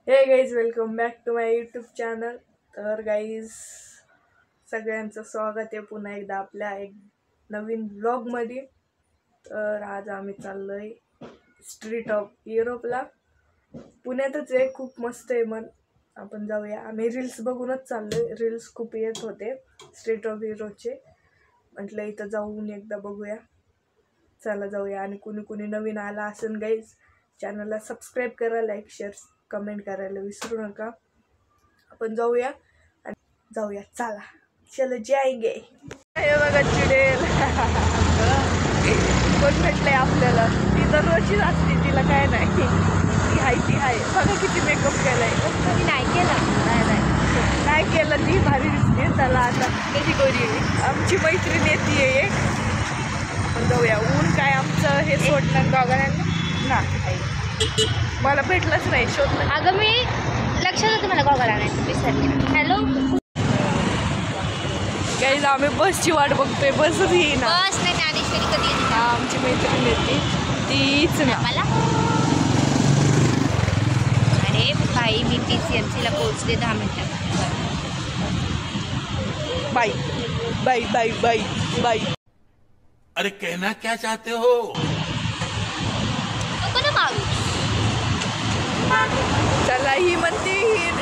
हे guys welcome back to my YouTube channel. तर guys सगळ्यांचं स्वागत आहे पुन्हा एकदा आपल्या एक नवीन ब्लॉगमध्ये. तर आज आम्ही चाललोय स्ट्रीट ऑफ युरोपला. पुण्यातच आहे, खूप मस्त आहे. मन आपण जाऊया. आम्ही रील्स बघूनच चाललोय, रील्स खूप येत होते स्ट्रीट ऑफ युरोपचे. म्हटलं इथं जाऊन एकदा बघूया, चला जाऊया. आणि कुणी कुणी नवीन आला असेल गाईज, चॅनलला सबस्क्राईब करा, लाईक शेअर कमेंट करायला विसरू नका. आपण जाऊया चला चलो जाएंगे. हे बघा चिडेल कोण भेटलंय आपल्याला. ती दररोजचीच असते, तिला काय नाही. ती आहे बघा किती मेकअप केलाय. नाही केला. नाही केलं, ती भारी दिसते. चला आता कधी गोरी आमची मैत्रीण येते एक. आपण जाऊया. ऊन काय आमचं हे सोडणार दोघांना ना, मला भेटलंच नाही, शोधलं. अगं मी लक्षात होतं मला गॉगल आणायचं, विसरली. हॅलो गाईज आम्ही बसची वाट बघतोय, बसच येईना. बस नाही, ज्ञानेश्वरी कधी येते? आमची मैत्रीण येते तीच ना. मला अरे बाई, मी PCMC ला पोहोचले 10 मिनिटात. बाई बाई बाई बाई बाई. अरे कहना क्या चाहते हो? नको ना मारू. चला, ही म्हणते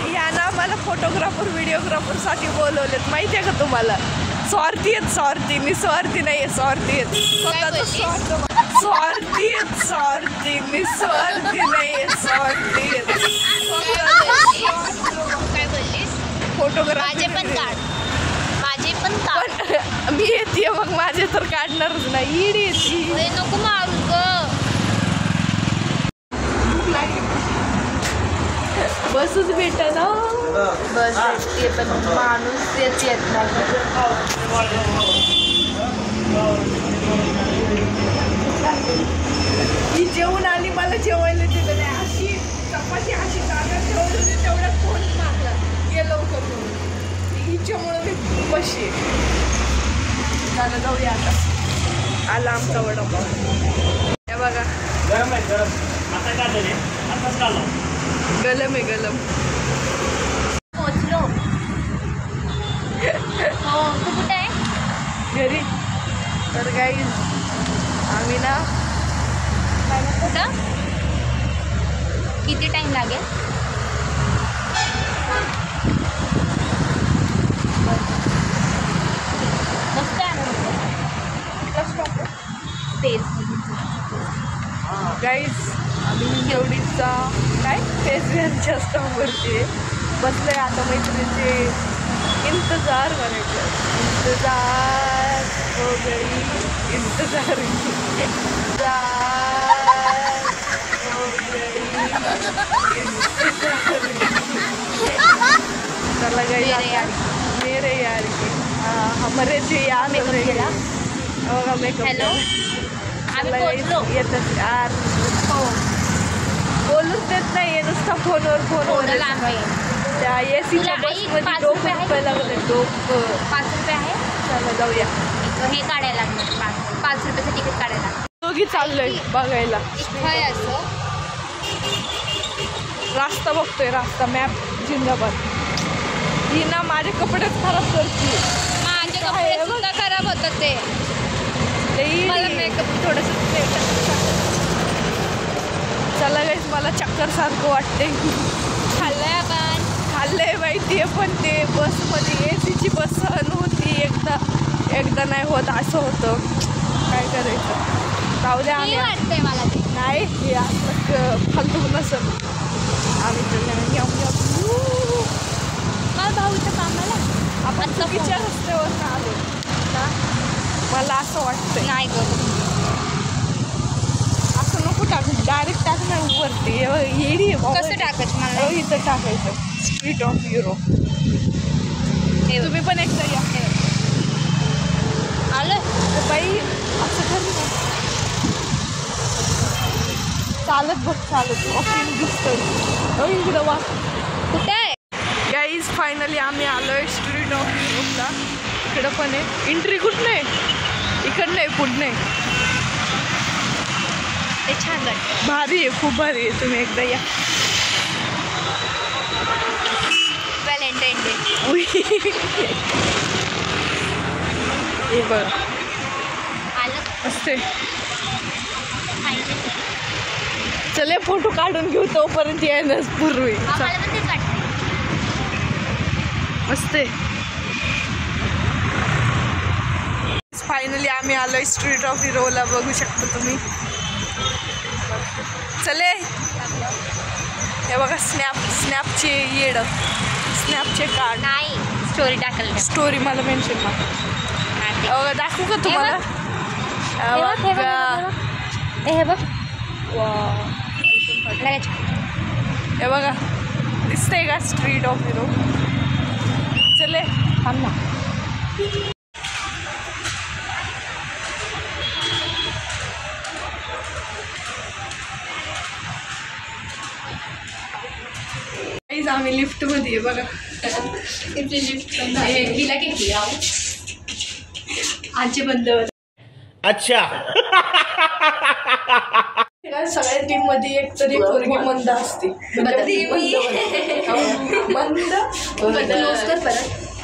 ह्या ना मला फोटोग्राफर व्हिडिओग्राफर साठी बोलवलेत, माहिती आहे का तुम्हाला? स्वार्थी आहेत, स्वार्थी. निस्वार्थी नाही, स्वार्थी आहेत. स्वतःचा स्वार्थी आहेत, स्वार्थी. निस्वार्थी नाही, स्वार्थी आहेत. काय बोललीस? फोटोग्राफर माझे पण काढ, माझे पण काढ. मी येते मग, माझे तर काढणारच नाही. इडी येते. नको मारू ग. बसच भेटना. बस भेटते पण माणूस तेच येत नाही. ही जेवण आली, मला जेवायला दिलं नाही. अशी चपाती अशी जागा ठेवली होती, तेवढ्यात फोन मागला ये लवकर म्हणून. हिच्यामुळे मी बसली. झालं, जाऊया आता. आला आमचा वडापाव. हे बघा, गरम आहे गरम. पोचलो. हो, तू कुठे आहे? घरी. तर गाईज आम्ही ना कुठं? किती टाइम लागेल? मस्त आहे ना तेच. गाईज आम्ही एवढीचा काय फेसबुकच्या स्टॉपवरती बसलोय. आता मैत्रिणीचे इंतजार करायचं. इंतजार हो गई, इंतजार हो गई, चला गई मेरे यार की हमारे जे यार मेकअप. हॅलो, आम्ही पोहोचलो. येतच यार. हो, बोलूच देत नाही, नुसता फोनवर लांब आहे. त्या एसीच्या बसमध्ये 2 रुपये लागले. 5 रुपये आहे. चला जाऊया. हे काढायला लागणार, 5 रुपयाचं तिकीट काढायला लागणार. दोघी चाललोय बघायला. इथं असं रास्ता बघतोय, रास्ता मॅप जिंदाबाद. ही ना माझे कपडेच खराब करते. माझे कपडे सुद्धा खराब होतात ते. मला मेकअप थोडंसं. चला गाईस, मला चक्कर सारखं वाटते. खाल्लंय आपण, खाल्लंय माहिती आहे, पण ते बसमध्ये एसीची बस सहन होती, एकदा नाही होत, असं होतं. काय करायचं, जाऊ द्या. आम्ही वाटतंय मला ते. नाही, हे असं फालतू नसं. आम्ही मला भाऊच्या कामाला आपण चुकीच्या रस्त्यावर आलो ना, मला असं वाटतं. नाही गं, असं नको टाकू, डायरेक्ट टाक नाही वरती. येडी कसं टाकायचं मला? इथं टाकायचं स्ट्रीट ऑफ युरोप. तुम्ही पण एकदा या. आलं बाई, असं कर ना. चालत बघ, चालत ऑफिस दिसतं इकडं. वा कुठे आहे? गाईज फायनली आम्ही आलोय स्ट्रीट ऑफ युरोपला. इकडं पण आहे. एंट्री कुठं नाही, इकडं नाही, पुढं नाही. ते छान वाटतं, भारी आहे, खूप भारी आहे. तुम्ही एकदा या. हे बघ असते. चले फोटो काढून घेऊ तोपर्यंत यायलाच पूर्वी. मस्त आहे. फायनली आम्ही आलोय स्ट्रीट ऑफ हिरोला. बघू शकता तुम्ही. चले हे बघा स्नॅपचे येड. स्नॅपचे कार्ड नाही स्टोरी टाकल. स्टोरी मला मेन्शन बघा. दाखवू का तुम्हाला? हे बघ हे बघा दिसतंय का स्ट्रीट ऑफ हिरो. चले थांब ना. आम्ही लिफ्ट मध्ये बघा. हिला घेतली आजी बंद. अच्छा. सगळ्या टीम मध्ये एक तरी पोरगी मंद असते.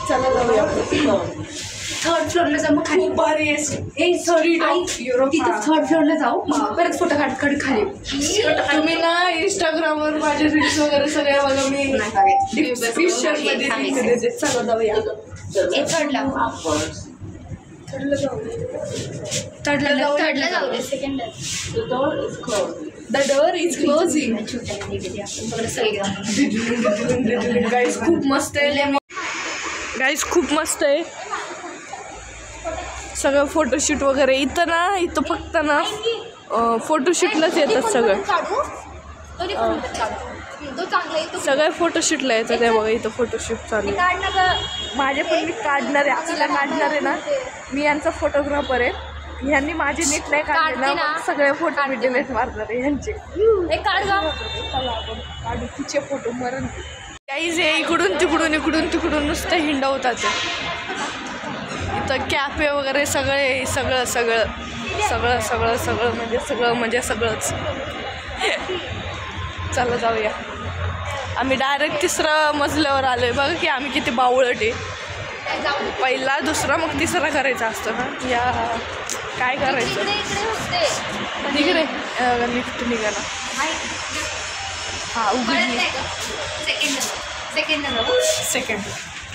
चला जाऊया. थर्ड फ्लोअरला जाऊ मग खाली. खूप भारी आहे. तिथं थर्ड फ्लोअरला जाऊ मग परत फोटो काढ खाली. तुम्ही ना इंस्टाग्रामवर माझे रील्स वगैरे सगळ्या बघा. मी डिस्क्रिप्शन मध्ये लिंक देते. चला जाऊया. थर्डला जाऊ दे. Second the door is closing. Guys खूप मस्त आहे. गाईज खूप मस्त आहे. सगळं फोटोशूट वगैरे इथं ना. इथं फक्त ना फोटोशूटलाच येतात सगळं. सगळे फोटोशूटला येतात. ते बघा इथं फोटोशूट चालू आहे. माझे पण मी काढणार आहे. आपल्याला काढणार आहे ना. मी यांचा फोटोग्राफर आहे. ह्यांनी माझे नीट नाही काढले ना. सगळे फोटो मी डिलीट मारणार आहे यांचे. चला आपण काढू तिचे फोटो. मरण काहीच आहे. इकडून तिकडून नुसतं हिंडवतात. इथं कॅफे वगैरे सगळं म्हणजे सगळंच. चला जाऊया. आम्ही डायरेक्ट 3ऱ्या मजल्यावर आलोय. बघा की आम्ही किती बावळट आहे. पहिला दुसरा मग तिसरा करायचा असतो ना. या काय करायचं. तिकडे लिफ्ट निघाला. हा उघडली. Second.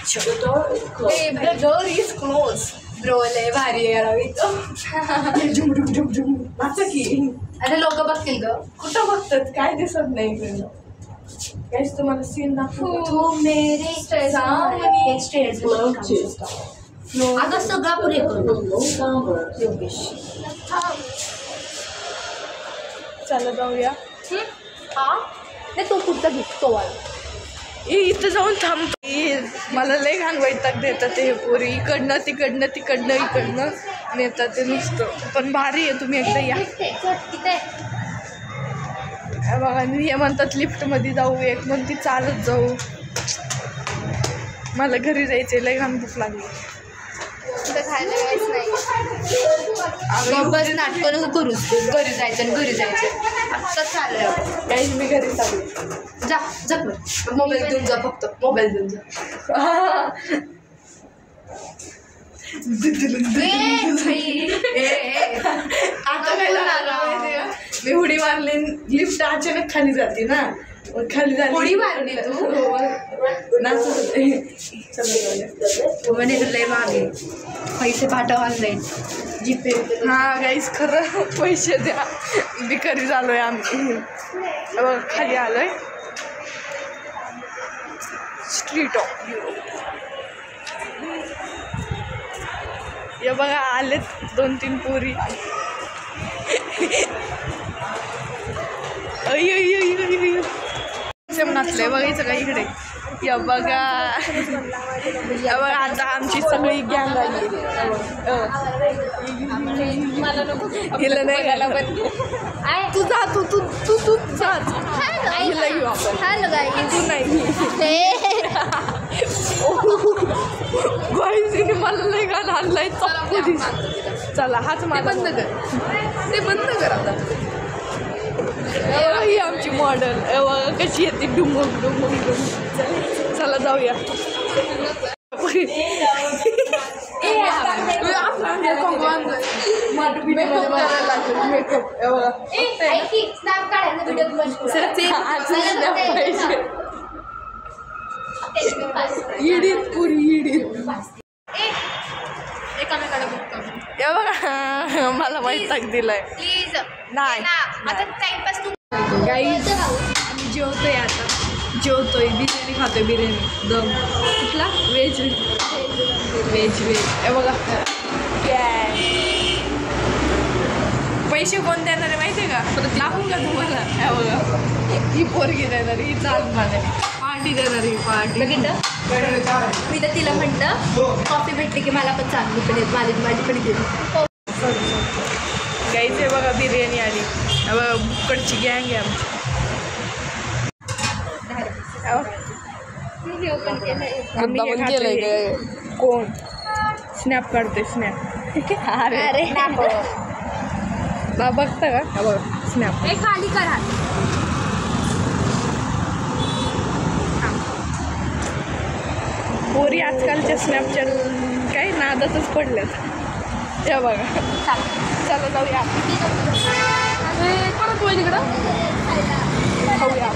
The door is closed. Bro लय भारी आहे. आता लोक बघतील ग. कुठं बघतात? काय दिसत नाही इकडनं. काहीच तुम्हाला सीन दाखवतो. अगं सगळा पुढे चला जाऊया. नाही तो कुठचा घेतो वाला. इथं जाऊन थांबतो. मला लय घाण वैताग देतात ते पोरी. इकडनं इकडनं नेतात ते नुसतं. पण भारी आहे. तुम्ही एकदा या. बघा हे म्हणतात लिफ्टमध्ये जाऊ. एक म्हणती चालत जाऊ. मला घरी जायचं. लय घाण भूक लागली. बस नाटकं करूच. घरी जायचं आत्ताच चाललंय. काही मी घरी चालू. जा मोबाईल घेऊन जा. फक्त मोबाईल घेऊन जा. आता काय झालं मी उडी मारली. लिफ्ट अचानक खाली जाते ना. खाली झाली. उडी मारली तू. म्हणे लय मागे पैसे पाठव ऑनलाईन जीपे. हा गाईस खरं पैसे द्या. भिकारी झालोय आम्ही. खाली आलोय. Street of hero. हे बघा आलेत 2-3 पोरी. नाचलंय बघायचं का इकडे. या बघा आता आमची सगळी गँग आली. हिला नाही घाला. पण तू जा. तू जा. हिला घेऊ आपण. तू नाही. गाईजने मला लय घाण आणलाय. चला हाच मला बंद कर. ते बंद कर आता. ही आमची मॉडेल कशी येते. डुमक. चला जाऊया. मला वैताग दिलाय प्लीज नाही आता टाइमपास तू गाईज आम्ही जेवतोय आता जेवतोय बिर्याणी खातोय बिर्याणी दम कुठला व्हेज व्हेज हे बघा पैसे कोण देणार आहे माहिती आहे का दाखवू का तुम्हाला हे बघा ही पोरगी देणार ही चाल मला पार्टी देणार ही पार्टी बघितलं मी तर तिला म्हटलं कॉफी भेटली की मला पण चांगली पण येत माझी पण गेली गाईच आहे बघा बिर्याणी आली हे बघा बुक्कडची गँग आहे आमची कोण स्नॅप काढतोय स्नॅप अरे बा बघता का हा बघ स्नॅप हे खाली करा पोरी आजकालच्या स्नॅपचॅट काही नादातच पडल्यात त्या बघा चला जाऊया परत होईल इकडं खाऊया